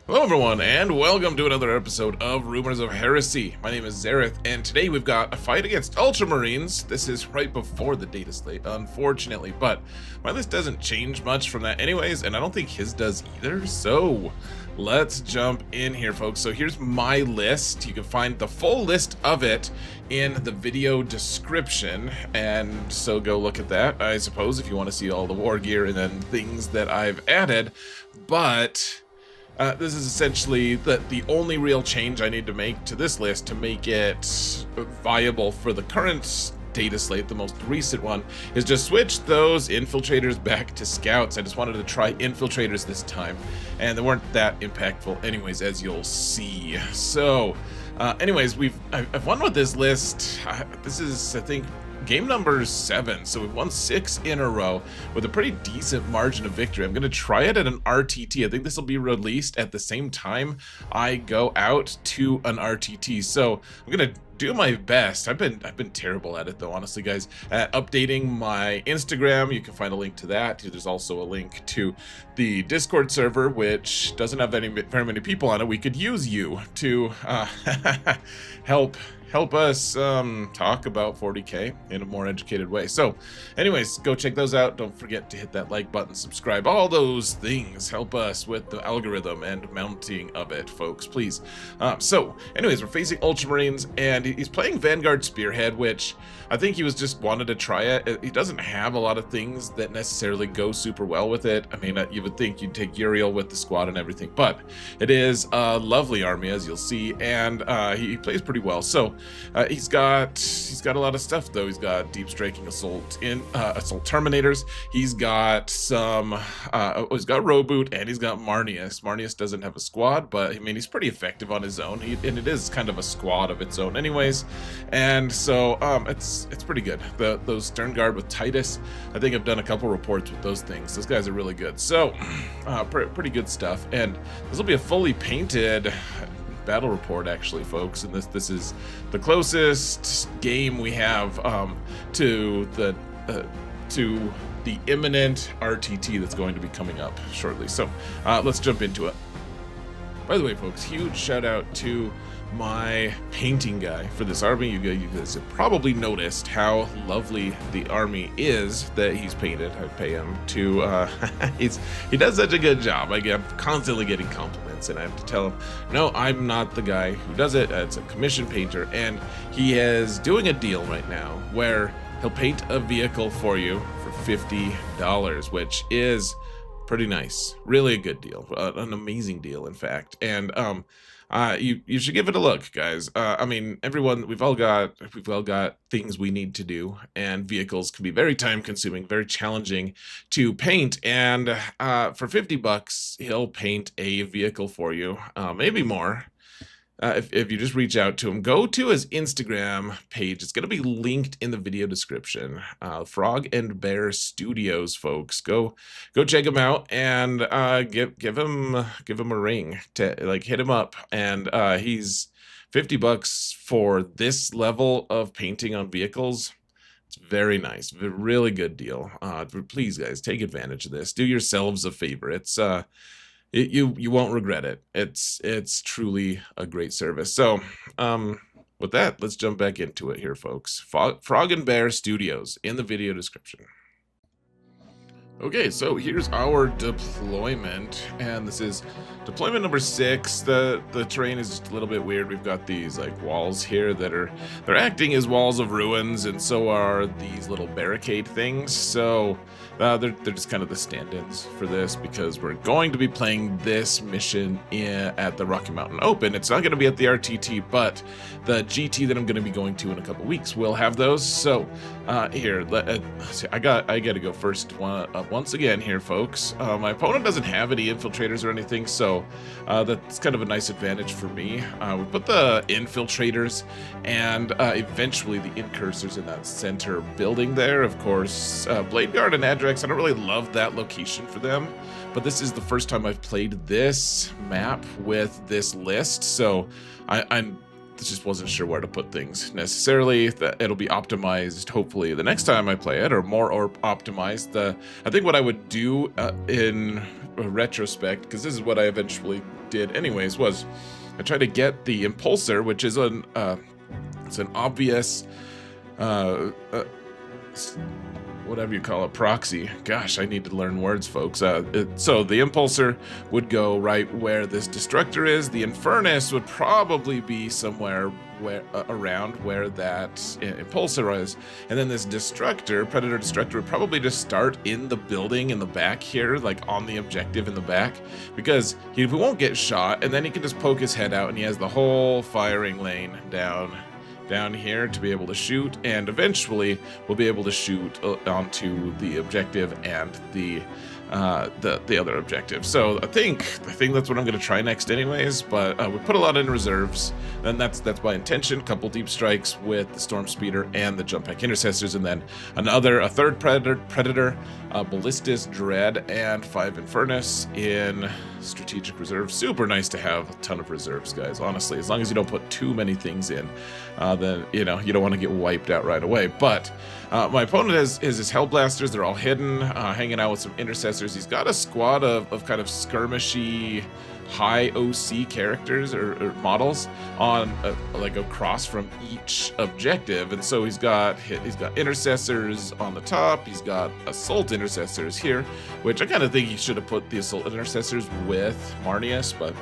Hello everyone, and welcome to another episode of Rumors of Heresy. My name is Zareth, and today we've got a fight against Ultramarines. This is right before the data slate, unfortunately, but my list doesn't change much from that anyways, and I don't think his does either, so let's jump in here, folks. So here's my list. You can find the full list of it in the video description, and so go look at that, I suppose, if you want to see all the war gear and then things that I've added, but this is essentially the only real change I need to make to this list to make it viable for the current data slate. The most recent one is just switch those infiltrators back to scouts. I just wanted to try infiltrators this time, and they weren't that impactful anyways, as you'll see. So anyways, I've won with this list. This is, I think, game number 7, so we've won 6 in a row with a pretty decent margin of victory. I'm going to try it at an RTT. I think this will be released at the same time I go out to an RTT, so I'm going to do my best. I've been terrible at it though, honestly, guys, at updating my Instagram. You can find a link to that. There's also a link to the Discord server, which doesn't have very many people on it. We could use you to help us talk about 40k in a more educated way. So anyways, go check those out. Don't forget to hit that like button, subscribe, all those things help us with the algorithm and mounting of it, folks, please. So anyways, we're facing Ultramarines, and he's playing Vanguard Spearhead, which I think he was just wanted to try it. He doesn't have a lot of things that necessarily go super well with it. I mean, you would think you'd take Uriel with the squad and everything, but it is a lovely army, as you'll see, and he plays pretty well. So he's got a lot of stuff though. He's got deep striking assault terminators. He's got some he's got Roboot, and he's got Marneus. Marneus doesn't have a squad, but I mean, he's pretty effective on his own, and it is kind of a squad of its own anyways, and so it's pretty good. Those Stern Guard with Titus, I think I've done a couple reports with those things. Those guys are really good, so pretty good stuff. And this will be a fully painted battle report, actually, folks, and this is the closest game we have to the imminent RTT that's going to be coming up shortly. So let's jump into it. By the way, folks, huge shout out to my painting guy for this army. You guys have probably noticed how lovely the army is that he's painted. I pay him to he does such a good job. I'm constantly getting compliments, and I have to tell him, no, I'm not the guy who does it. It's a commission painter, and he is doing a deal right now where he'll paint a vehicle for you for $50, which is pretty nice. Really a good deal, an amazing deal, in fact. And you should give it a look, guys. I mean, everyone, we've all got things we need to do, and vehicles can be very time consuming, very challenging to paint, and for $50 he'll paint a vehicle for you, maybe more. If you just reach out to him, go to his Instagram page. It's going to be linked in the video description. Frog and Bear Studios, folks. Go check him out, and give him a ring, to hit him up. And he's $50 for this level of painting on vehicles. It's very nice, really good deal. Please, guys, take advantage of this. Do yourselves a favor. It's you won't regret it. It's truly a great service. So with that, let's jump back into it here, folks. Frog and Bear Studios in the video description. Okay, so here's our deployment, and this is deployment number 6. The terrain is just a little bit weird. We've got these walls here they're acting as walls of ruins, and so are these little barricade things. So they're just kind of the stand-ins for this, because we're going to be playing this mission at the Rocky Mountain Open. It's not going to be at the RTT, but the GT that I'm going to be going to in a couple weeks will have those. So here, I got to go first once again here, folks. My opponent doesn't have any infiltrators or anything, so that's kind of a nice advantage for me. We put the infiltrators and eventually the incursors in that center building there. Of course, Blade Guard and Adrax, I don't really love that location for them, but this is the first time I've played this map with this list, so I'm just wasn't sure where to put things necessarily. That it'll be optimized hopefully the next time I play it, or more optimized. I think what I would do in retrospect, because this is what I eventually did anyways was I tried to get the Impulsor, which is it's an obvious whatever you call it, proxy. Gosh, I need to learn words, folks. So the Impulsor would go right where this Destructor is. The Infernus would probably be somewhere around where that Impulsor is. And then this Destructor, Predator Destructor, would probably just start in the building in the back here, like on the objective in the back, because he won't get shot, and then he can just poke his head out, and he has the whole firing lane down here to be able to shoot, and eventually we'll be able to shoot onto the objective and the other objective. So I think that's what I'm going to try next anyways, but we put a lot in reserves, and that's by intention. Couple deep strikes with the Storm Speeder and the Jump Pack Intercessors, and then a third Predator, Ballistus Dread, and 5 Infernus in strategic reserve. Super nice to have a ton of reserves, guys, honestly. As long as you don't put too many things in, then you don't want to get wiped out right away. But my opponent is his Hellblasters. They're all hidden, hanging out with some Intercessors. He's got a squad of kind of skirmishy high OC characters or models on like across from each objective, and so he's got Intercessors on the top. He's got Assault Intercessors here, which I kind of think he should have put the Assault Intercessors with Marneus, but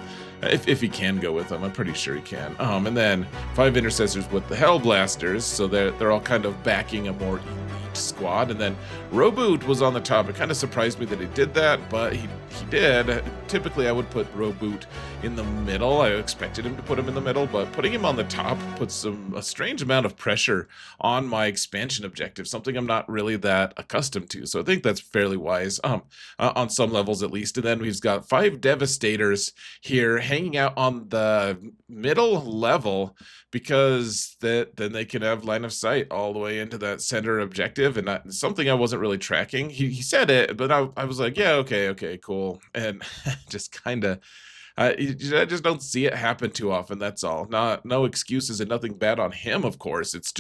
if he can go with them, I'm pretty sure he can. And then 5 Intercessors with the Hellblasters, so they're all kind of backing a more elite squad. And then Roboot was on the top. It kind of surprised me that he did that, but he did. Typically I would put Roboot in the middle. I expected him to put him in the middle, but putting him on the top puts a strange amount of pressure on my expansion objective, something I'm not really that accustomed to. So I think that's fairly wise, on some levels at least. And then we've got 5 Devastators here hanging out on the middle level, because then they can have line of sight all the way into that center objective, and something I wasn't really tracking. He said it, but I was like, yeah, okay, cool, and just kind of. I just don't see it happen too often. That's all. No excuses and nothing bad on him, of course. It's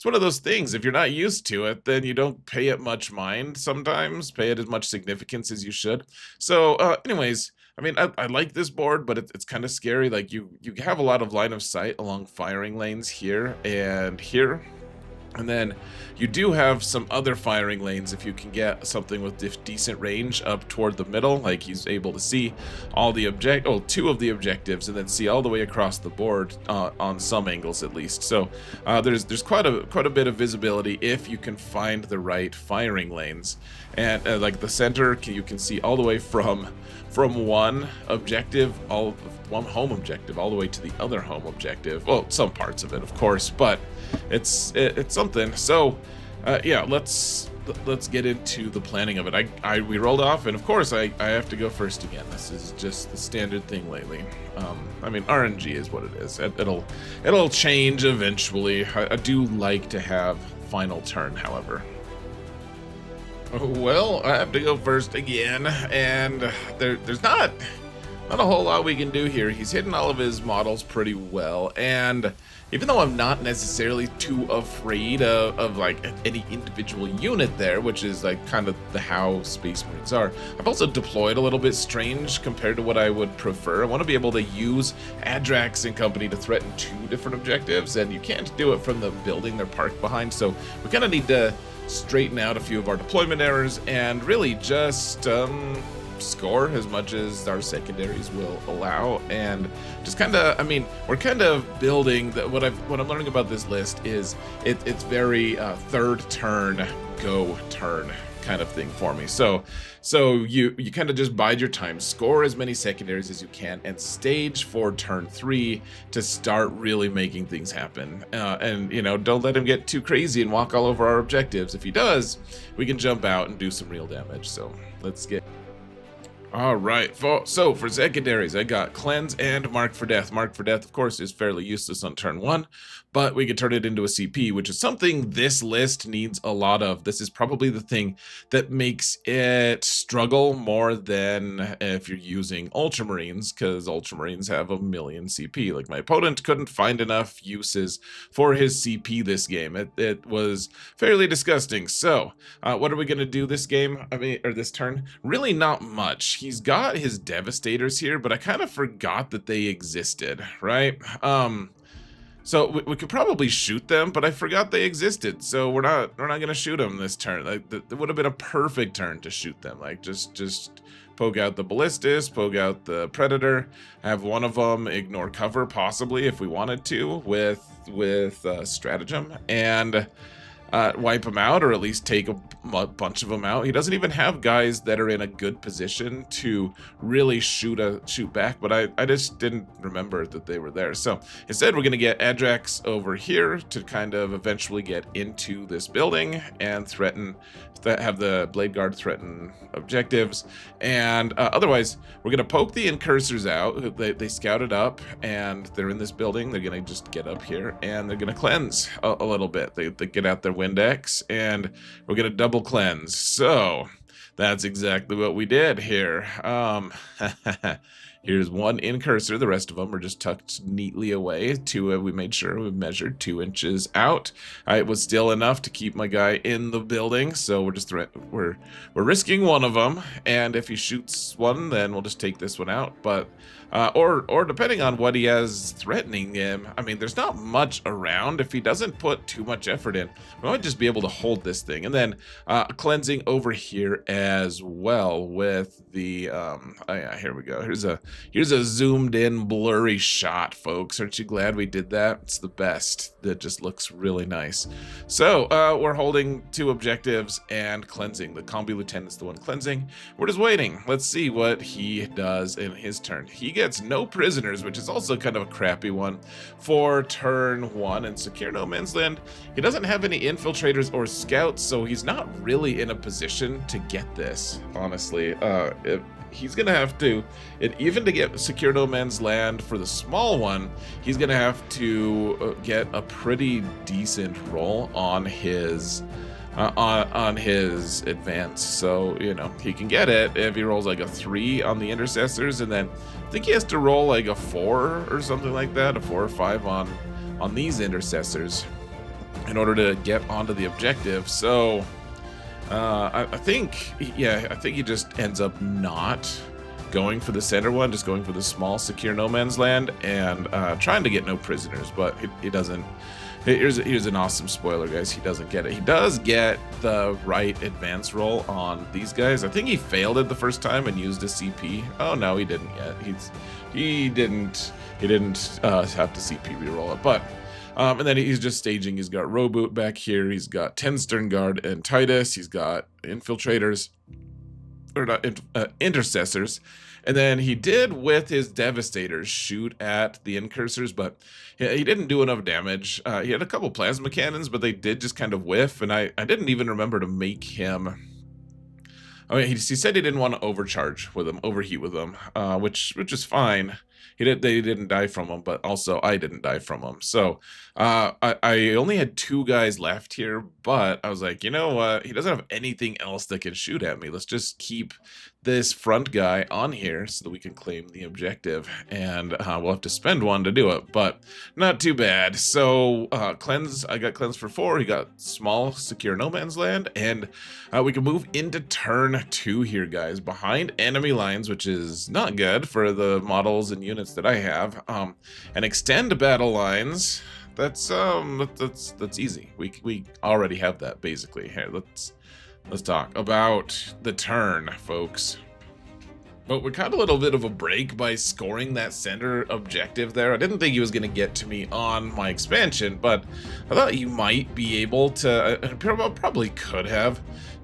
one of those things. If you're not used to it, then you don't pay it much mind sometimes. Pay it as much significance as you should. So, anyways, I mean, I like this board, but it's kind of scary. Like you have a lot of line of sight along firing lanes here and here. And then you do have some other firing lanes if you can get something with decent range up toward the middle. Like he's able to see all the 2 of the objectives, and then see all the way across the board on some angles at least. So there's quite a bit of visibility if you can find the right firing lanes. And like the center, you can see all the way from one objective, one home objective, all the way to the other home objective. Well, some parts of it, of course, but it's something. So yeah, let's get into the planning of it. We rolled off, and of course I have to go first again. This is just the standard thing lately. I mean, RNG is what it is. It'll change eventually. I do like to have final turn, however. Well, I have to go first again, and there's not a whole lot we can do here. He's hitting all of his models pretty well, and even though I'm not necessarily too afraid of like any individual unit there, which is like kind of how Space Marines are, I've also deployed a little bit strange compared to what I would prefer. I want to be able to use Adrax and company to threaten 2 different objectives, and you can't do it from the building they're parked behind, so we kind of need to straighten out a few of our deployment errors and really just score as much as our secondaries will allow, and just kind of, I mean, we're kind of building what I'm learning about this list is it's very third turn, go turn kind of thing for me. So you kind of just bide your time, score as many secondaries as you can, and stage for turn 3 to start really making things happen. And don't let him get too crazy and walk all over our objectives. If he does, we can jump out and do some real damage. So let's get. All right, so for secondaries, I got Cleanse and Mark for Death. Mark for Death, of course, is fairly useless on turn 1, but we could turn it into a CP, which is something this list needs a lot of. This is probably the thing that makes it struggle more than if you're using Ultramarines, because Ultramarines have a million CP. Like, my opponent couldn't find enough uses for his CP this game. It was fairly disgusting. So, what are we going to do this game? Or this turn? Really not much. He's got his Devastators here, but I kind of forgot that they existed, right? So we could probably shoot them, but I forgot they existed. So we're not gonna shoot them this turn. Like, that would have been a perfect turn to shoot them. Like, just poke out the Ballistus, poke out the Predator, have one of them ignore cover possibly if we wanted to with stratagem, and wipe him out, or at least take a bunch of them out. He doesn't even have guys that are in a good position to really shoot back, but I just didn't remember that they were there. So instead, we're going to get Adrax over here to kind of eventually get into this building and have the Blade Guard threaten objectives. And otherwise, we're going to poke the Incursors out. They scouted up, and they're in this building. They're going to just get up here, and they're going to cleanse a little bit. They get out their Windex, and we're going to double cleanse. So that's exactly what we did here. Here's one Incursor. The rest of them are just tucked neatly away. We made sure we measured 2 inches out. It was still enough to keep my guy in the building, so we're risking one of them. And if he shoots one, then we'll just take this one out. But or depending on what he has threatening him, I mean, there's not much around. If he doesn't put too much effort in, we might just be able to hold this thing. And then cleansing over here as well with the oh yeah, here we go. Here's a zoomed in blurry shot, folks. Aren't you glad we did that? It's the best. That just looks really nice. So we're holding 2 objectives and cleansing. The Combi Lieutenant's the one cleansing. We're just waiting. Let's see what he does in his turn. He gets no prisoners, which is also kind of a crappy one for turn 1. And secure no man's land. He doesn't have any infiltrators or scouts, so he's not really in a position to get this, honestly. He's gonna have to, even to get secure no man's land for the small one, he's gonna have to get a pretty decent roll on his advance. So, you know, he can get it if he rolls like a 3 on the Intercessors, and then I think he has to roll like a 4 or something like that, a 4 or 5 on these Intercessors in order to get onto the objective. So I think he just ends up not going for the center one, just going for the small secure no man's land and trying to get no prisoners, but he doesn't. Here's an awesome spoiler, guys. He doesn't get it. He does get the right advance roll on these guys. I think he failed it the first time and used a CP. Oh no, he didn't yet. He didn't have to CP reroll it, but. And then he's just staging. He's got Rowboot back here. He's got 10 Stern Guard and Titus. He's got infiltrators, or not, intercessors. And then he did, with his Devastators, shoot at the Incursors, but he didn't do enough damage. He had a couple plasma cannons, but they did just kind of whiff, and I didn't even remember to make him. I mean, he said he didn't want to overcharge with them, overheat with them, which is fine. They didn't die from him, but also I didn't die from him. So I only had 2 guys left here, but I was like, you know what? He doesn't have anything else that can shoot at me. Let's just keep this front guy on here so that we can claim the objective, and we'll have to spend 1 to do it, but not too bad. So cleanse, I got cleanse for 4. He got small secure no man's land, and we can move into turn 2 here, guys, behind enemy lines, which is not good for the models and units that I have, and extend battle lines. That's easy. We already have that basically. Here, let's talk about the turn, folks. But we got a little bit of a break by scoring that center objective there. I didn't think he was going to get to me on my expansion, but I thought you might be able to, probably could have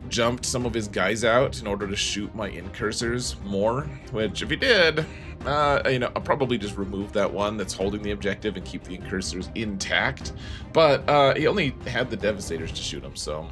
jumped some of his guys out in order to shoot my Incursors more, which if he did, you know, I'll probably just remove that one that's holding the objective and keep the Incursors intact. But he only had the Devastators to shoot him, so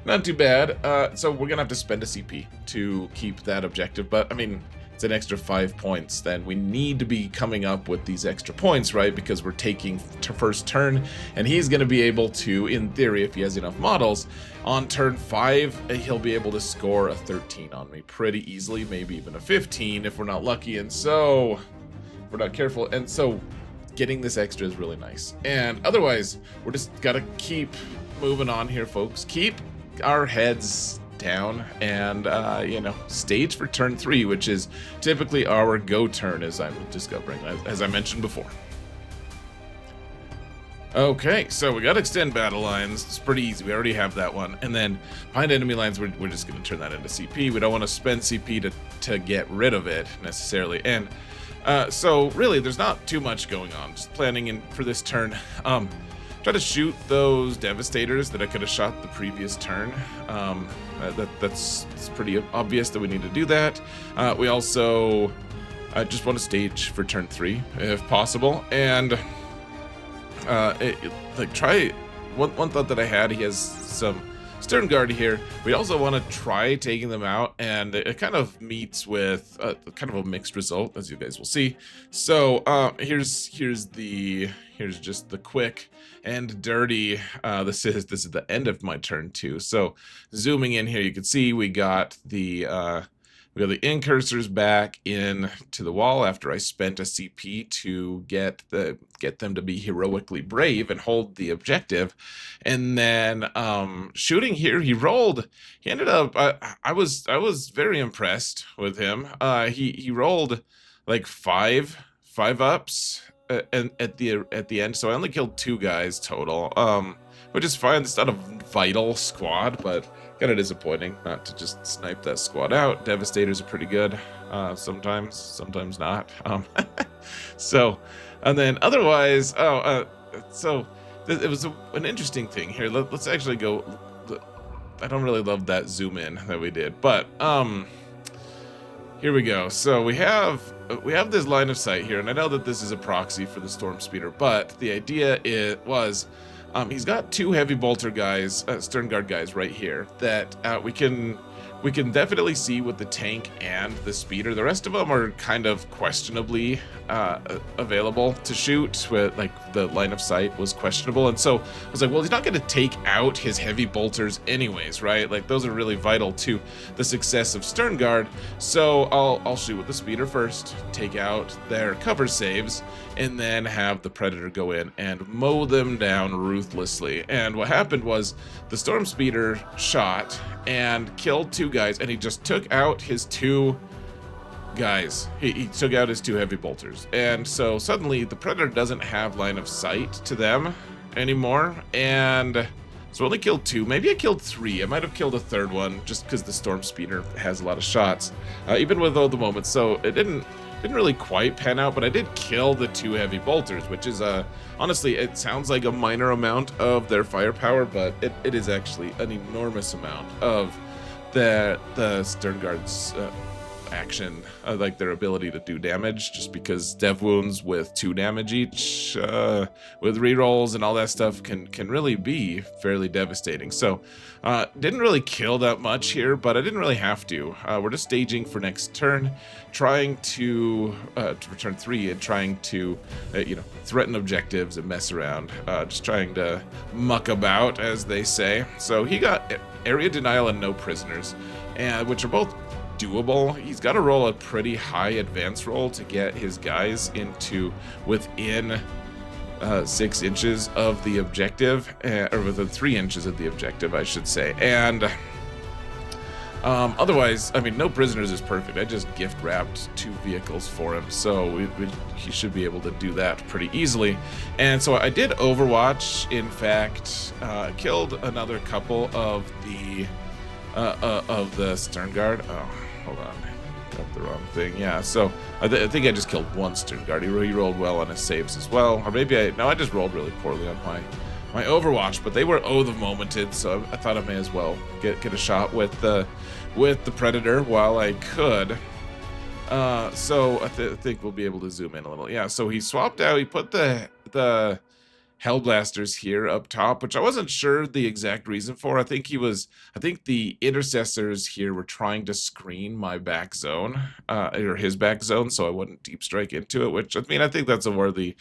not too bad. So we're gonna have to spend a CP to keep that objective, but I mean, it's an extra 5 points, then we need to be coming up with these extra points, right? Because we're taking first turn, and he's going to be able to, in theory, if he has enough models, on turn 5, he'll be able to score a 13 on me pretty easily, maybe even a 15 if we're not lucky, and so we're not careful, and so getting this extra is really nice. And otherwise, we're just got to keep moving on here, folks. Keep our heads down and you know, stage for turn 3, which is typically our go turn, as I'm discovering, as I mentioned before. Okay, so we got extend battle lines. It's pretty easy. We already have that one. And then behind enemy lines, we're just going to turn that into CP. We don't want to spend CP to get rid of it necessarily. And so really, there's not too much going on. Just planning for this turn. Try to shoot those Devastators that I could have shot the previous turn. That's pretty obvious that we need to do that. We also just want to stage for turn 3 if possible, and try one thought that I had. He has some Stern Guard here. We also want to try taking them out, and it kind of meets with kind of a mixed result, as you guys will see. So here's just the quick and dirty. This is the end of my turn 2. So zooming in here, you can see we got the incursors back in to the wall after I spent a CP to get them to be heroically brave and hold the objective. And then shooting here, he ended up, I was very impressed with him. He rolled like five ups and at the end, so I only killed 2 guys total, which is fine. It's not a vital squad, but kind of disappointing not to just snipe that squad out. Devastators are pretty good, sometimes not. So, and then otherwise, so it was an interesting thing here. Let's actually go. I don't really love that zoom in that we did, but here we go. So we have this line of sight here, and I know that this is a proxy for the Storm Speeder, but the idea was he's got 2 heavy bolter guys, Stern Guard guys right here that we can definitely see with the tank and the speeder. The rest of them are kind of questionably available to shoot. With like the line of sight was questionable, and so I was like, well, he's not going to take out his heavy bolters anyways, right? Like those are really vital to the success of Stern Guard. So I'll shoot with the speeder first, take out their cover saves, and then have the Predator go in and mow them down ruthlessly. And what happened was the Storm Speeder shot and killed 2 guys, and he just took out his 2 guys. He took out his 2 heavy bolters, and so suddenly the Predator doesn't have line of sight to them anymore, and so only killed 2. Maybe I killed 3. I might have killed a 3rd one just because the Storm Speeder has a lot of shots, even with all the moments. So it didn't really quite pan out, but I did kill the 2 heavy bolters, which is honestly, it sounds like a minor amount of their firepower, but it is actually an enormous amount of the Stern Guard's action, like their ability to do damage, just because dev wounds with 2 damage each, with rerolls and all that stuff can really be fairly devastating. So didn't really kill that much here, but I didn't really have to. We're just staging for next turn, trying to turn 3 and trying to threaten objectives and mess around, just trying to muck about, as they say. So he got area denial and no prisoners, and which are both doable. He's got to roll a pretty high advance roll to get his guys into within 6 inches of the objective, or within 3 inches of the objective, I should say. And otherwise, I mean, no prisoners is perfect. I just gift wrapped 2 vehicles for him, so he should be able to do that pretty easily. And so I did Overwatch. In fact, killed another couple of the Stern Guard. Oh, hold on, got the wrong thing. Yeah, so I think I just killed 1 Stern Guard. He rolled well on his saves as well, or maybe I just rolled really poorly on my Overwatch. But they were the momented, so I thought I may as well get a shot with the Predator while I could. So I think we'll be able to zoom in a little. Yeah, so he swapped out. He put the Hellblasters here up top, which I wasn't sure the exact reason for. I think the Intercessors here were trying to screen my back zone, or his back zone, so I wouldn't deep strike into it, which, I mean, I think that's a worthy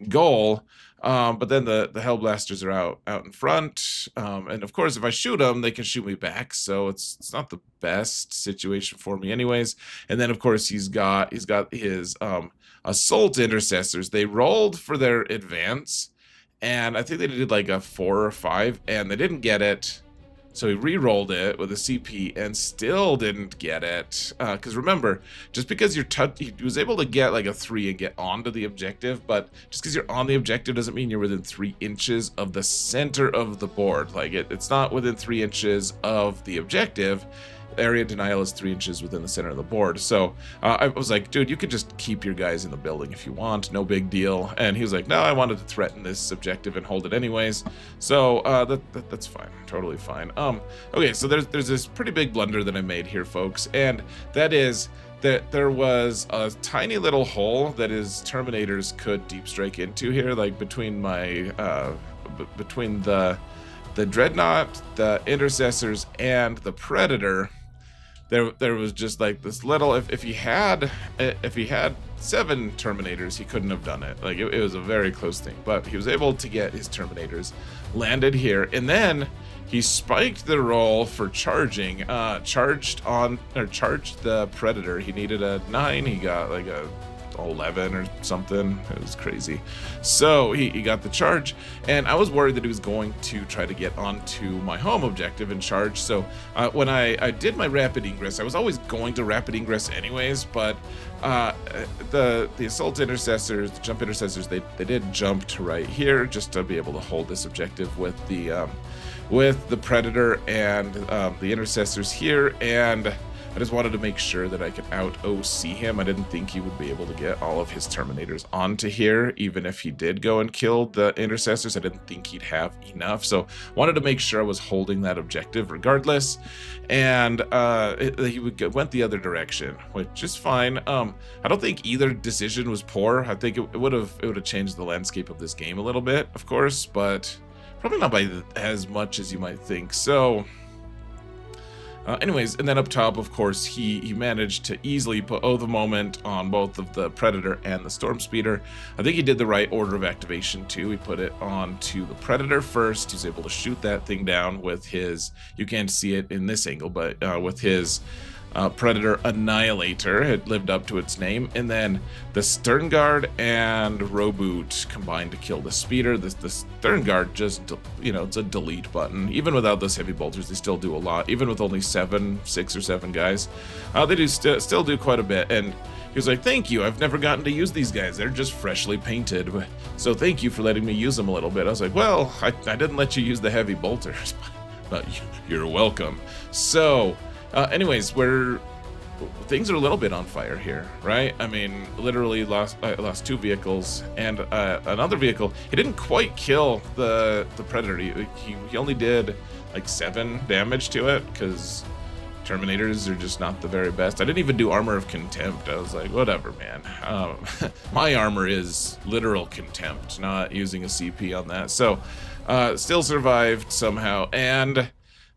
goal. But then the Hellblasters are out in front, and of course, if I shoot them, they can shoot me back, so it's not the best situation for me anyways. And then, of course, he's got his Assault Intercessors. They rolled for their advance, and I think they did like a 4 or 5, and they didn't get it. So he re-rolled it with a CP and still didn't get it. Because remember, just because he was able to get like a 3 and get onto the objective, but just because you're on the objective doesn't mean you're within 3 inches of the center of the board. Like it's not within 3 inches of the objective. Area denial is 3 inches within the center of the board. So I was like, dude, you could just keep your guys in the building if you want, no big deal. And he was like, no, I wanted to threaten this objective and hold it anyways. So that's fine, totally fine. Okay, so there's this pretty big blunder that I made here, folks, and that is that there was a tiny little hole that his Terminators could deep strike into here, like between my between the Dreadnought, the Intercessors, and the Predator. There was just like this little, if he had 7 Terminators, he couldn't have done it. Like it was a very close thing, but he was able to get his Terminators landed here, and then he spiked the roll for charging, charged the Predator. He needed a 9, he got like a 11 or something. It was crazy. So he got the charge, and I was worried that he was going to try to get onto my home objective and charge. So when I did my rapid ingress, I was always going to rapid ingress anyways, but the Assault Intercessors, the Jump Intercessors, they did jump to right here just to be able to hold this objective with the Predator and the Intercessors here, and I just wanted to make sure that I could out-OC him. I didn't think he would be able to get all of his Terminators onto here, even if he did go and kill the Intercessors. I didn't think he'd have enough, so wanted to make sure I was holding that objective regardless. And he went the other direction, which is fine. I don't think either decision was poor. I think it would have changed the landscape of this game a little bit, of course, but probably not by as much as you might think. So anyways, and then up top, of course, he managed to easily put the moment on both of the Predator and the Storm Speeder. I think he did the right order of activation too. He put it onto the Predator first. He's able to shoot that thing down with his, you can't see it in this angle, but with his Predator Annihilator. It lived up to its name. And then the Stern Guard and Reboot combined to kill the Speeder. The Stern Guard just, it's a delete button. Even without those heavy bolters, they still do a lot. Even with only 6 or 7 guys, they do still do quite a bit. And he was like, thank you, I've never gotten to use these guys. They're just freshly painted. So thank you for letting me use them a little bit. I was like, well, I didn't let you use the heavy bolters, but you're welcome. So anyways, things are a little bit on fire here, right? I mean, literally lost 2 vehicles and another vehicle. He didn't quite kill the Predator. He only did like 7 damage to it because Terminators are just not the very best. I didn't even do Armor of Contempt. I was like, whatever, man. My armor is literal contempt, not using a CP on that. So still survived somehow, and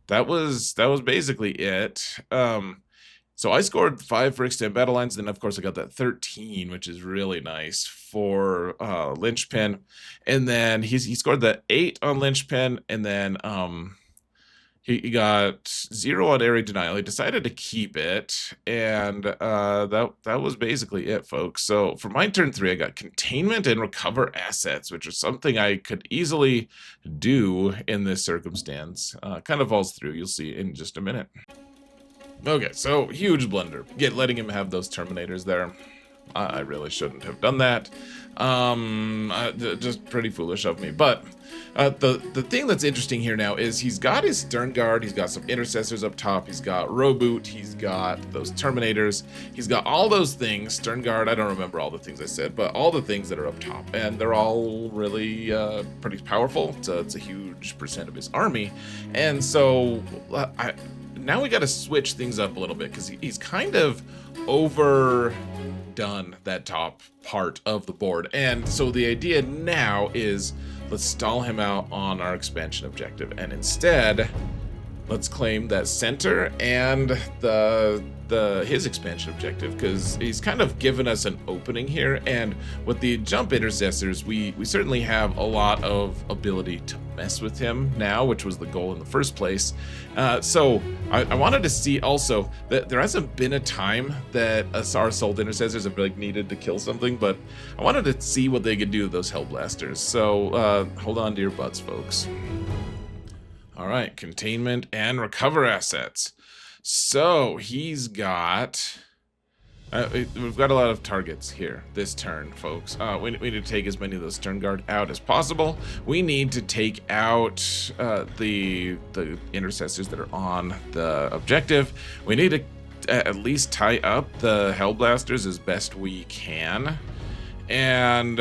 that was basically it. So I scored 5 for extended battle lines, then of course I got that 13, which is really nice for Linchpin, and then he scored the 8 on Linchpin, and then he got 0 on area denial. He decided to keep it, and that was basically it, folks. So for my turn 3, I got containment and recover assets, which is something I could easily do in this circumstance. Kind of falls through. You'll see in just a minute. Okay, so huge blunder. Letting him have those Terminators there. I really shouldn't have done that. Just pretty foolish of me. But the thing that's interesting here now is he's got his Stern Guard, he's got some Intercessors up top, he's got Reboot, he's got those Terminators, he's got all those things. Stern Guard, I don't remember all the things I said, but all the things that are up top, and they're all really pretty powerful. It's a huge percent of his army, and so now we got to switch things up a little bit because he's kind of overdone that top part of the board. And so the idea now is let's stall him out on our expansion objective, and instead let's claim that center and his expansion objective, because he's kind of given us an opening here, and with the jump intercessors, we certainly have a lot of ability to mess with him now, which was the goal in the first place. So I wanted to see also that there hasn't been a time that our assault intercessors have like needed to kill something, but I wanted to see what they could do with those Hellblasters. So hold on to your butts, folks. All right, containment and recover assets. So he's got, we've got a lot of targets here this turn, folks. We need to take as many of those Stern Guard out as possible. We need to take out the intercessors that are on the objective. We need to at least tie up the Hellblasters as best we can. And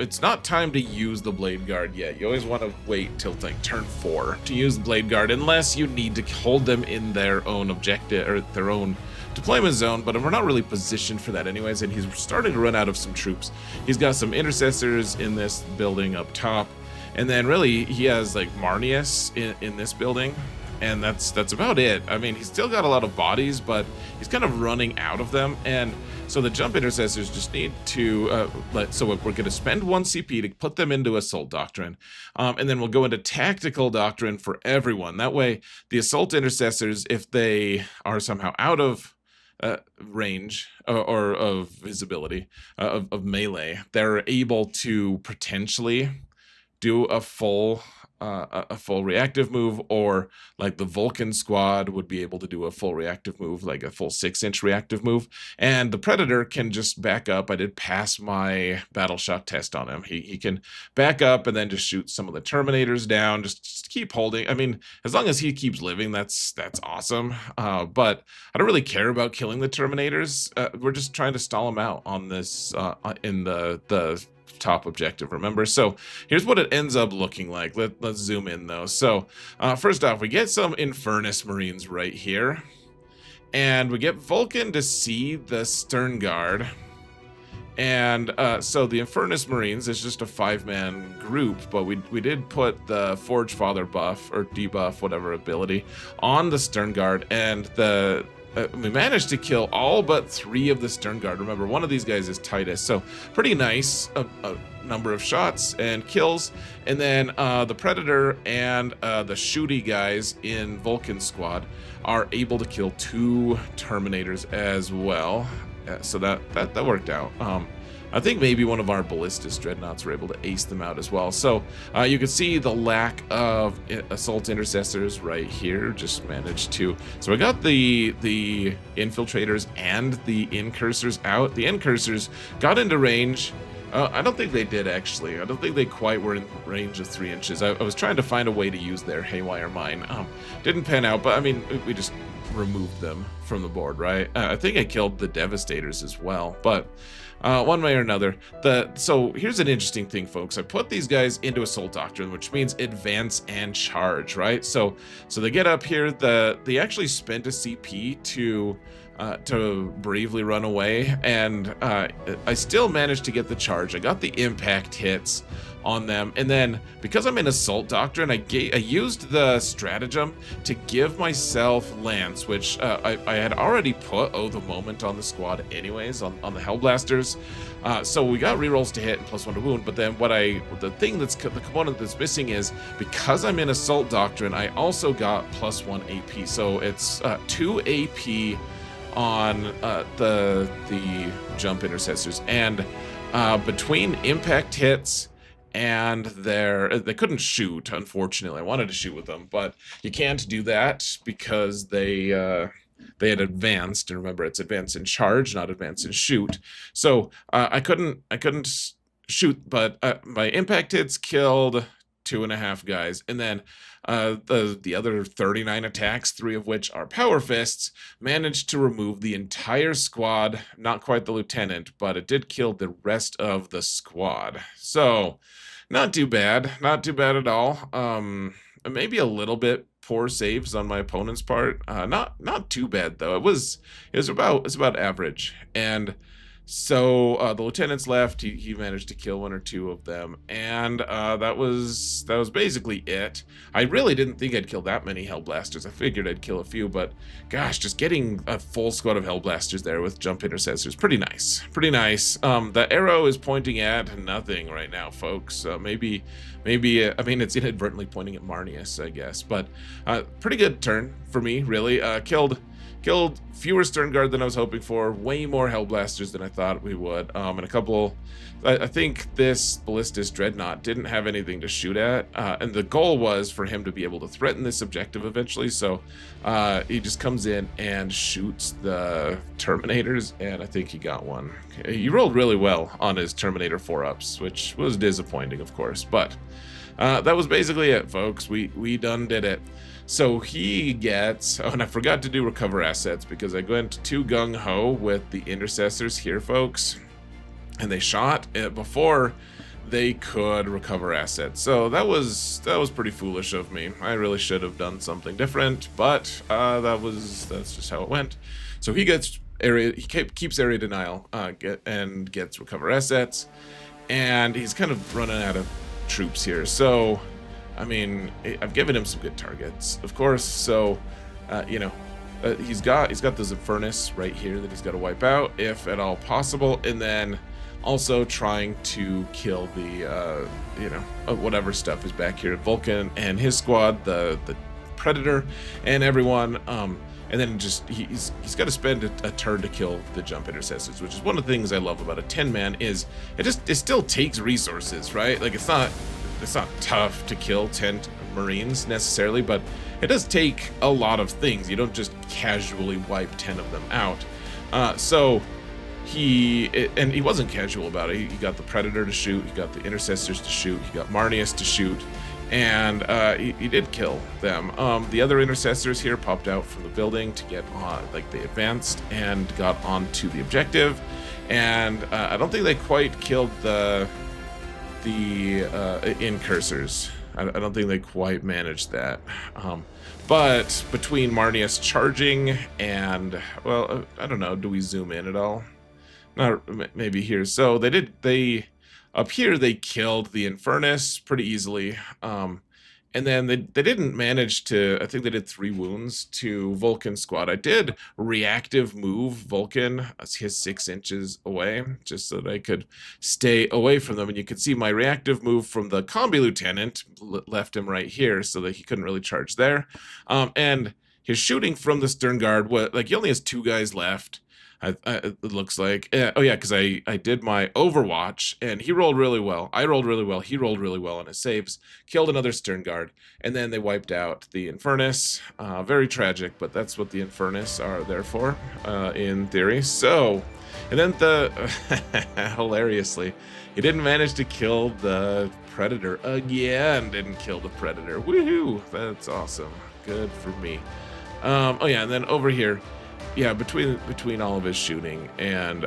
it's not time to use the Blade Guard yet. You always want to wait till like turn 4 to use the Blade Guard, unless you need to hold them in their own objective or their own deployment zone. But we're not really positioned for that anyways, and he's starting to run out of some troops. He's got some intercessors in this building up top, and then really he has like Marneus in this building. And that's about it. I mean, he's still got a lot of bodies, but he's kind of running out of them. And so the jump intercessors just need to, so we're going to spend 1 CP to put them into Assault Doctrine. And then we'll go into Tactical Doctrine for everyone. That way, the Assault Intercessors, if they are somehow out of range or of visibility, of melee, they're able to potentially do a full reactive move, or like the Vulkan squad would be able to do a full reactive move, like a full 6-inch reactive move. And the Predator can just back up. I did pass my battle shock test on him. He can back up and then just shoot some of the Terminators down. Just keep holding. I mean, as long as he keeps living, that's awesome. But I don't really care about killing the Terminators. We're just trying to stall him out on this in the top objective, remember? So here's what it ends up looking like. Let's zoom in though. So first off, we get some Infernus Marines right here, and we get Vulkan to see the Stern Guard. And so the Infernus Marines is just a 5-man group, but we did put the Forge Father buff or debuff, whatever ability, on the Stern Guard, and we managed to kill all but 3 of the Stern Guard. Remember, one of these guys is Titus, so pretty nice a number of shots and kills. And then the Predator and the shooty guys in Vulkan squad are able to kill 2 Terminators as well. So that worked out. I think maybe one of our Ballistus Dreadnoughts were able to ace them out as well. So you can see the lack of Assault Intercessors right here. Just managed to... So I got the Infiltrators and the Incursors out. The Incursors got into range. I don't think they did, actually. I don't think they quite were in range of 3 inches. I was trying to find a way to use their Haywire Mine. Didn't pan out, but I mean, we just removed them from the board, right? I think I killed the Devastators as well, but... one way or another. So here's an interesting thing, folks. I put these guys into Assault Doctrine, which means advance and charge, right? So they get up here. They actually spent a CP to bravely run away, and I still managed to get the charge. I got the impact hits on them, and then because I'm in Assault Doctrine, I used the stratagem to give myself Lance, which I had already put the Moment on the squad anyways, on the Hellblasters. So we got rerolls to hit and +1 to wound, but then the component that's missing is, because I'm in Assault Doctrine, I also got +1 AP, so it's 2 AP on the jump intercessors, and between impact hits and they couldn't shoot, unfortunately. I wanted to shoot with them, but you can't do that because they had advanced, and remember, it's advance and charge, not advance and shoot. So I couldn't shoot, but my impact hits killed 2.5 guys, and then the other 39 attacks, 3 of which are power fists, managed to remove the entire squad. Not quite the lieutenant, but it did kill the rest of the squad. So not too bad at all. Maybe a little bit poor saves on my opponent's part. Not too bad though. It was about average. And So the lieutenants left. He managed to kill one or two of them, and that was basically it. I really didn't think I'd kill that many Hellblasters. I figured I'd kill a few, but gosh, just getting a full squad of Hellblasters there with jump intercessors, pretty nice, pretty nice. The arrow is pointing at nothing right now, folks. Maybe I mean, it's inadvertently pointing at Marneus, I guess, but pretty good turn for me, really. Killed fewer Stern Guard than I was hoping for, way more Hellblasters than I thought we would, and a couple. I think this Ballistus Dreadnought didn't have anything to shoot at, and the goal was for him to be able to threaten this objective eventually, so he just comes in and shoots the Terminators, and I think he got one. He rolled really well on his Terminator 4-ups, which was disappointing, of course, but that was basically it, folks. We done did it. So he gets, oh, and I forgot to do recover assets because I went too gung-ho with the intercessors here, folks, and they shot before they could recover assets. So that was pretty foolish of me. I really should have done something different, but that's just how it went. So he gets area, he keeps area denial, and gets recover assets, and he's kind of running out of troops here. So I mean, I've given him some good targets, of course. So, you know, he's got the Furnace right here that he's got to wipe out, if at all possible, and then also trying to kill the, you know, whatever stuff is back here. Vulkan and his squad, the Predator, and everyone. And then just he's got to spend a turn to kill the jump intercessors, which is one of the things I love about a 10-man is it still takes resources, right? Like it's not tough to kill 10 Marines necessarily, but it does take a lot of things. You don't just casually wipe 10 of them out. So he wasn't casual about it. He got the Predator to shoot, he got the Intercessors to shoot, he got Marneus to shoot, and he did kill them. The other Intercessors here popped out from the building to get on, like they advanced and got onto the objective, and I don't think they quite killed the incursors. I don't think they quite managed that. But between Marneus charging and, well, I don't know, do we zoom in at all? Not maybe here. So they up here they killed the Infernus pretty easily. And then they didn't manage to, I think they did 3 wounds to Vulkan squad. I did reactive move Vulkan, his 6 inches away, just so that I could stay away from them. And you can see my reactive move from the Combi Lieutenant left him right here so that he couldn't really charge there. And his shooting from the Stern Guard, like he only has 2 guys left. It looks like. Oh yeah, because I did my Overwatch, and he rolled really well. I rolled really well. He rolled really well on his saves. Killed another Stern Guard, and then they wiped out the Infernus. Very tragic, but that's what the Infernus are there for, in theory. So, and then hilariously, he didn't manage to kill the Predator again. Didn't kill the Predator. Woohoo! That's awesome. Good for me. Oh yeah, and then over here. Yeah, between all of his shooting and,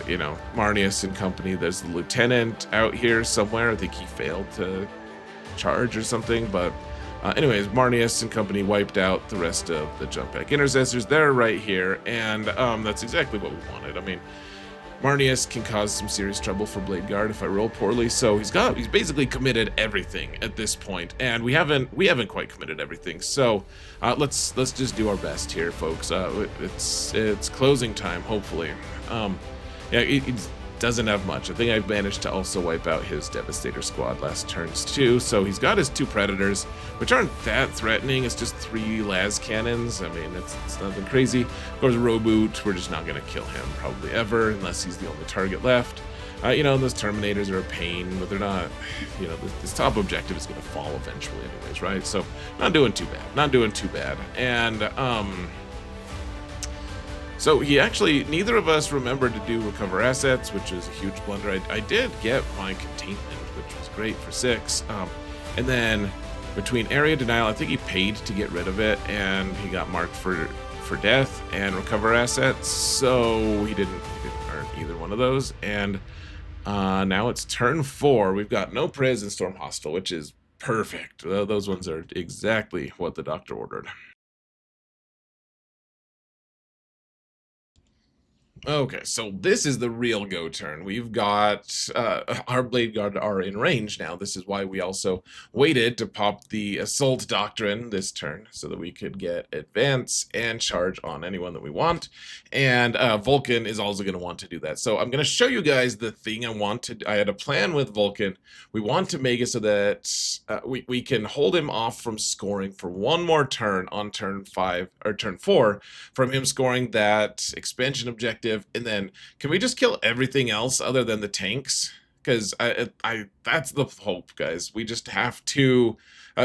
you know, Marneus and company, there's the lieutenant out here somewhere. I think he failed to charge or something, but anyways, Marneus and company wiped out the rest of the jump pack intercessors. They're right here, and that's exactly what we wanted. I mean, Marneus can cause some serious trouble for Blade Guard if I roll poorly, so he's basically committed everything at this point, and we haven't quite committed everything. So let's just do our best here, folks. It's closing time, hopefully. Yeah, it doesn't have much. I think I've managed to also wipe out his Devastator squad last turns too. So he's got his 2 Predators, which aren't that threatening. It's just 3 las cannons. I mean, it's nothing crazy. Of course, Roboot, we're just not going to kill him probably ever unless he's the only target left. You know, those Terminators are a pain, but they're not, you know, this top objective is going to fall eventually anyways, right? So not doing too bad. And so he actually, neither of us remembered to do recover assets, which is a huge blunder. I did get my containment, which was great for 6. And then between area denial, I think he paid to get rid of it, and he got marked for death and recover assets. So he didn't earn either one of those. And now it's turn 4. We've got no Prez and Storm Hostile, which is perfect. Those ones are exactly what the doctor ordered. Okay, so this is the real go turn. We've got our Blade Guard are in range now. This is why we also waited to pop the Assault Doctrine this turn, so that we could get advance and charge on anyone that we want. And Vulkan is also going to want to do that. So I'm going to show you guys the thing I had a plan with Vulkan. We want to make it so that we can hold him off from scoring for one more turn on turn 5 or turn 4 from him scoring that expansion objective. And then can we just kill everything else other than the tanks? Because I that's the hope, guys. We just have to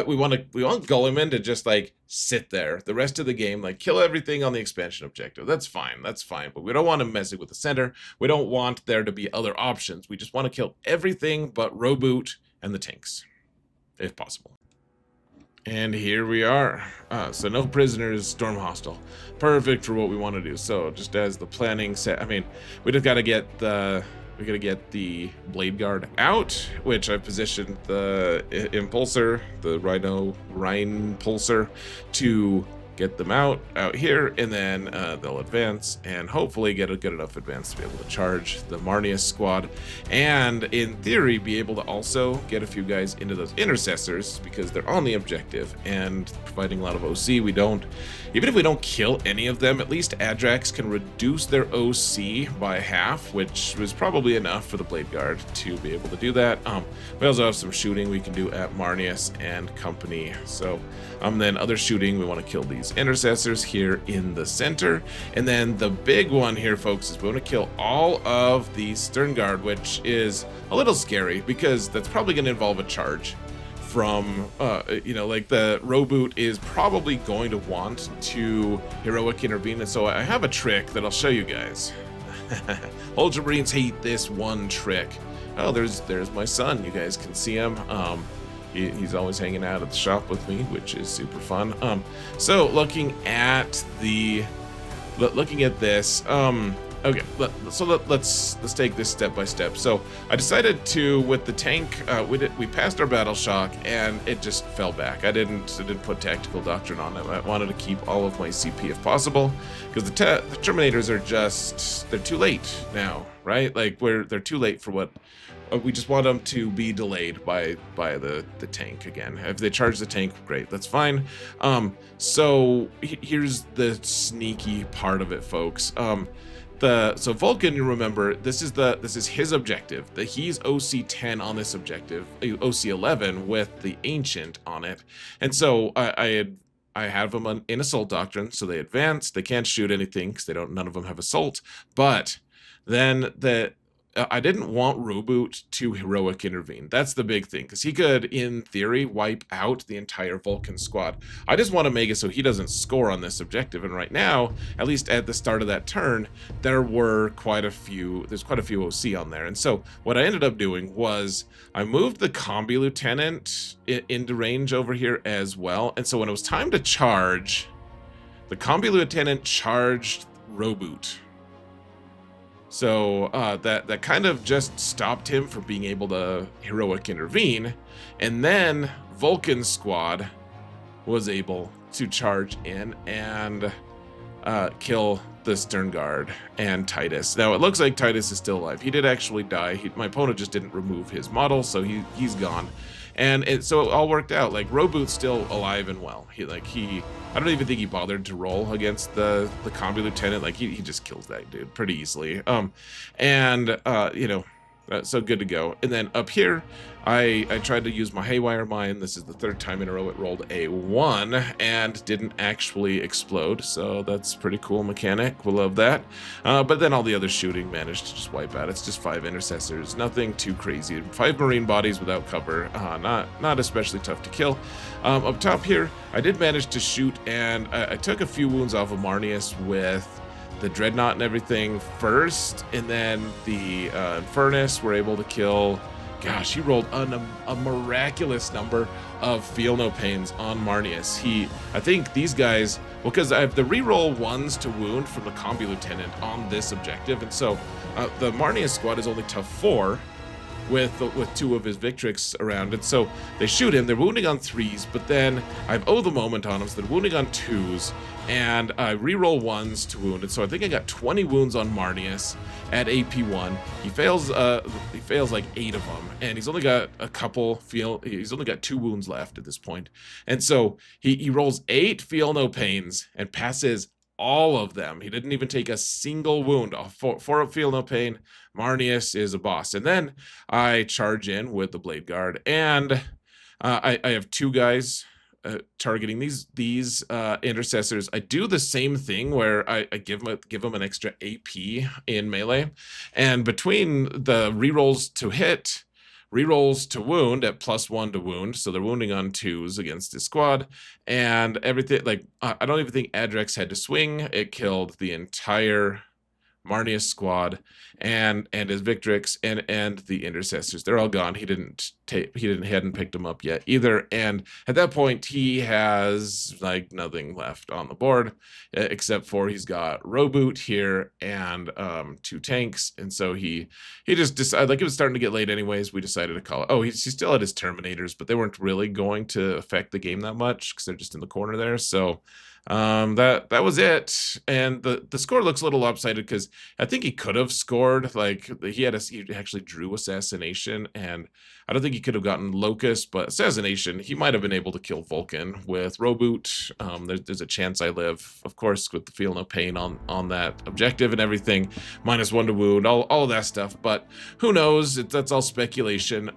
we want Gulliman to just like sit there the rest of the game, like kill everything on the expansion objective. That's fine, but we don't want him messing with the center. We don't want there to be other options. We just want to kill everything but Roboot and the tanks, if possible. And here we are. So no prisoners, storm hostile. Perfect for what we want to do. So just as the planning set, I mean, we just got to get the Blade Guard out, which I positioned the Impulsor, the Rhine-pulsor, to get them out here, and then they'll advance and hopefully get a good enough advance to be able to charge the Malleus squad, and in theory be able to also get a few guys into those intercessors because they're on the objective and providing a lot of OC. Even if we don't kill any of them, at least Adrax can reduce their OC by half, which was probably enough for the Blade Guard to be able to do that. We also have some shooting we can do at Malleus and company. So then other shooting, we want to kill these intercessors here in the center. And then the big one here, folks, is we want to kill all of the Stern Guard, which is a little scary because that's probably going to involve a charge from, like the Roboot is probably going to want to heroic intervene. And so I have a trick that I'll show you guys. Ultramarines hate this one trick. Oh, there's my son. You guys can see him. He's always hanging out at the shop with me, which is super fun. So looking at this, okay, let's take this step by step. So I decided to, with the tank, we passed our battle shock and it just fell back. I didn't put tactical doctrine on it. I wanted to keep all of my CP if possible, because the Terminators are they're too late now, right? Like they're too late for what. We just want them to be delayed by the tank again. If they charge the tank, great, that's fine. So here's the sneaky part of it, folks. So Vulkan, you remember, this is his objective. He's OC 10 on this objective, OC 11 with the Ancient on it, and so I have them in Assault Doctrine, so they advance. They can't shoot anything because none of them have Assault. But then I didn't want Roboot to heroic intervene. That's the big thing, because he could, in theory, wipe out the entire Vulkan squad. I just want to make it so he doesn't score on this objective, and right now, at least at the start of that turn, there's quite a few OC on there. And so what I ended up doing was I moved the Combi Lieutenant into range over here as well, and so when it was time to charge, the Combi Lieutenant charged Roboot. So that kind of just stopped him from being able to heroic intervene, and then Vulkan squad was able to charge in and kill the Stern Guard and Titus. Now it looks like Titus is still alive. He did actually die. My opponent just didn't remove his model, so he's gone. And so it all worked out. Like Roboot's still alive and well. I don't even think he bothered to roll against the Combi Lieutenant. Like he just kills that dude pretty easily. So good to go. And then up here, I tried to use my Haywire Mine. This is the third time in a row it rolled a 1 and didn't actually explode. So that's pretty cool mechanic. We'll love that. But then all the other shooting managed to just wipe out. It's just 5 intercessors. Nothing too crazy. 5 marine bodies without cover. Not especially tough to kill. Up top here, I did manage to shoot, and I took a few wounds off of Malleus with the Dreadnought and everything first, and then the Furnace were able to kill. Gosh, he rolled a miraculous number of Feel No Pains on Malleus. I think these guys, because I have the reroll 1s to wound from the Combi Lieutenant on this objective, and so the Malleus squad is only tough 4, with 2 of his Victrix around, and so they shoot him. They're wounding on 3s, but then I have the moment on him, so they're wounding on 2s, and I reroll 1s to wound. And so I think I got 20 wounds on Marneus at AP1. He fails like 8 of them, and he's only got he's only got 2 wounds left at this point. And so he rolls 8 feel no pains and passes all of them. He didn't even take a single wound. For feel no pain, Marneus is a boss. And then I charge in with the Blade Guard, and I have 2 guys targeting these intercessors. I do the same thing where I give them an extra AP in melee, and between the rerolls to hit, rerolls to wound at +1 to wound, so they're wounding on 2s against this squad, and everything, like, I don't even think Adrax had to swing. It killed the entire Marneus squad and his Victrix and the Intercessors. They're all gone. He hadn't picked them up yet either, and at that point he has like nothing left on the board except for he's got Roboot here and 2 tanks, and so he just decided, like, it was starting to get late anyways, we decided to call it. Oh, he still had his Terminators, but they weren't really going to affect the game that much because they're just in the corner there. So that was it, and the score looks a little lopsided because I think he could have scored, like, he actually drew Assassination, and I don't think he could have gotten Locust, but Assassination, he might have been able to kill Vulkan with Roboot. There's a chance I live, of course, with the feel no pain on that objective and everything, -1 to wound, all of that stuff, but who knows, that's all speculation.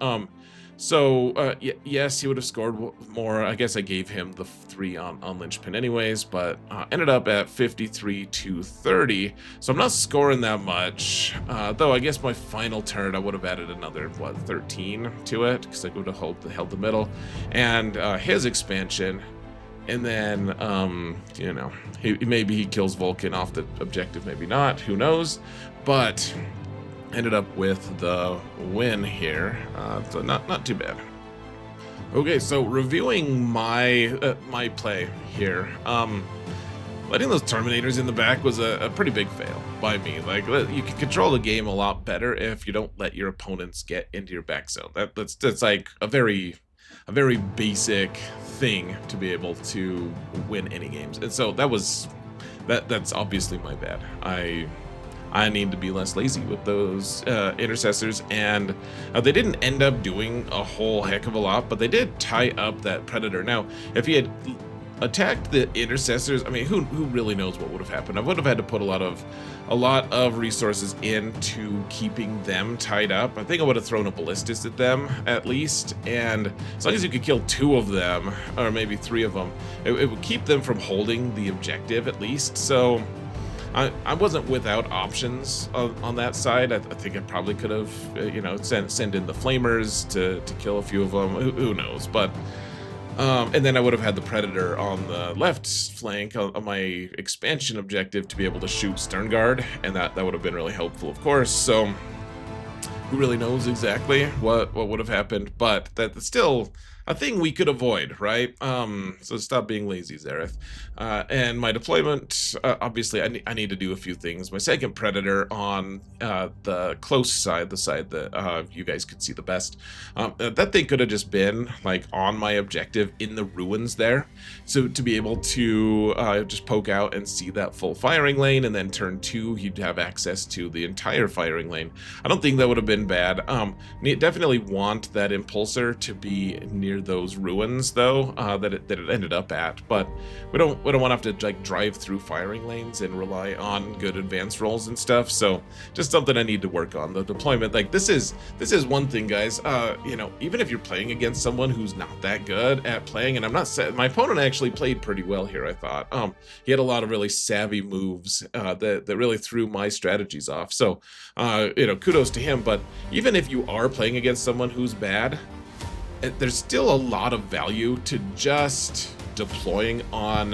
So, yes, he would have scored more. I guess I gave him the 3 on Linchpin anyways, but ended up at 53 to 30. So I'm not scoring that much, though I guess my final turn I would have added another, 13 to it, because I would have held the middle. And his expansion, and then, you know, maybe he kills Vulkan off the objective, maybe not, who knows, but ended up with the win here, so not too bad. Okay, so reviewing my play here, letting those Terminators in the back was a pretty big fail by me. Like, you can control the game a lot better if you don't let your opponents get into your back zone. That's like a very basic thing to be able to win any games, and so that's obviously my bad. I need to be less lazy with those Intercessors, and they didn't end up doing a whole heck of a lot, but they did tie up that Predator. Now, if he had attacked the Intercessors, I mean, who really knows what would have happened? I would have had to put a lot of resources into keeping them tied up. I think I would have thrown a Ballistus at them at least, and as long as you could kill 2 of them, or maybe 3 of them, it would keep them from holding the objective at least. So I wasn't without options on that side. I think I probably could have, you know, send in the Flamers to kill a few of them. Who knows? But and then I would have had the Predator on the left flank on my expansion objective to be able to shoot Sternguard, and that would have been really helpful, of course. So who really knows exactly what would have happened? But that's still a thing we could avoid, right? So stop being lazy, Zareth. And my deployment, obviously, I need to do a few things. My second Predator on the close side, the side that you guys could see the best, that thing could have just been like on my objective in the ruins there. So to be able to just poke out and see that full firing lane, and then turn 2, you'd have access to the entire firing lane. I don't think that would have been bad. Definitely want that Impulsor to be near those ruins though, that it ended up at, but we don't want to have to like drive through firing lanes and rely on good advance rolls and stuff. So just something I need to work on, the deployment. Like, this is one thing, guys. You know, even if you're playing against someone who's not that good at playing, and I'm not my opponent actually played pretty well here, I thought. He had a lot of really savvy moves that really threw my strategies off, so you know, kudos to him. But even if you are playing against someone who's bad, there's still a lot of value to just deploying on,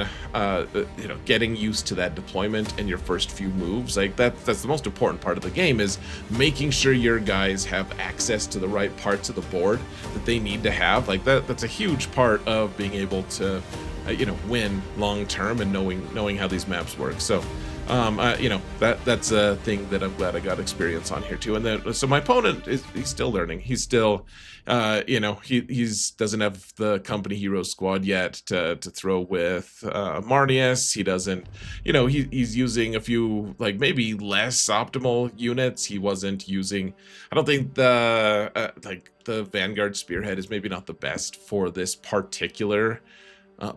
you know, getting used to that deployment and your first few moves. Like, that's the most important part of the game, is making sure your guys have access to the right parts of the board that they need to have. Like, that's a huge part of being able to, you know, win long term, and knowing how these maps work. So You know, that's a thing that I'm glad I got experience on here too. And then, so my opponent he's still learning. He's still, you know, he's doesn't have the company hero squad yet to throw with Marnius. He doesn't, you know, he's using a few like maybe less optimal units. He wasn't using. I don't think the like the Vanguard Spearhead is maybe not the best for this particular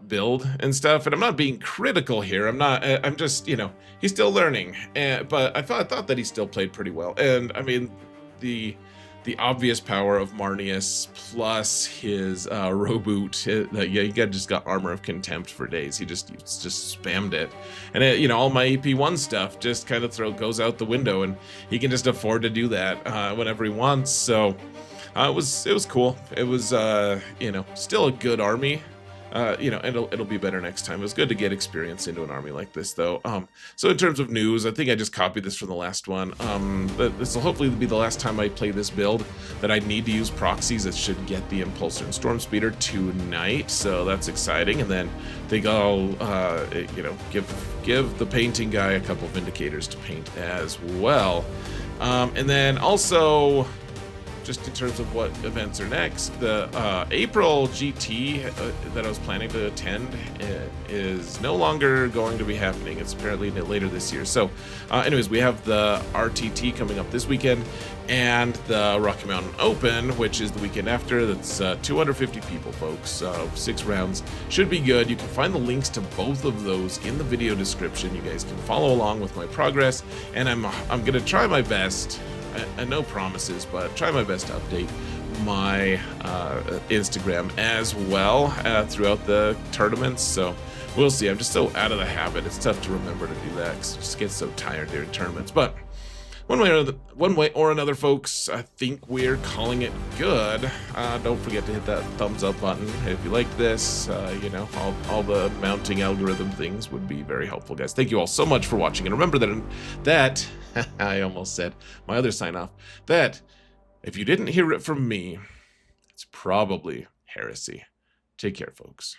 build and stuff. And I'm not being critical here. I'm just, you know, he's still learning. But I thought that he still played pretty well. And I mean, the obvious power of Marnius plus his Roboot, yeah, he just got Armor of Contempt for days. He just spammed it, and you know, all my AP1 stuff just kind of goes out the window, and he can just afford to do that whenever he wants. So it was cool. It was you know, still a good army. You know, it'll be better next time. It was good to get experience into an army like this, though. So in terms of news, I think I just copied this from the last one. This will hopefully be the last time I play this build that I need to use proxies. It should get the Impulsor and Storm Speeder tonight, so that's exciting. And then I think I'll, you know, give the painting guy a couple of indicators to paint as well. And then also, just in terms of what events are next, the April GT that I was planning to attend is no longer going to be happening. It's apparently later this year. So anyways, we have the RTT coming up this weekend and the Rocky Mountain Open, which is the weekend after. That's 250 people, folks. 6 rounds. Should be good. You can find the links to both of those in the video description. You guys can follow along with my progress, and I'm going to try my best. And no promises, but try my best to update my Instagram as well throughout the tournaments. So we'll see. I'm just so out of the habit. It's tough to remember to do that because I just get so tired during tournaments. But one way or another, folks, I think we're calling it good. Don't forget to hit that thumbs up button if you like this. You know, all the mounting algorithm things would be very helpful, guys. Thank you all so much for watching. And remember that I almost said my other sign off, that if you didn't hear it from me, it's probably heresy. Take care, folks.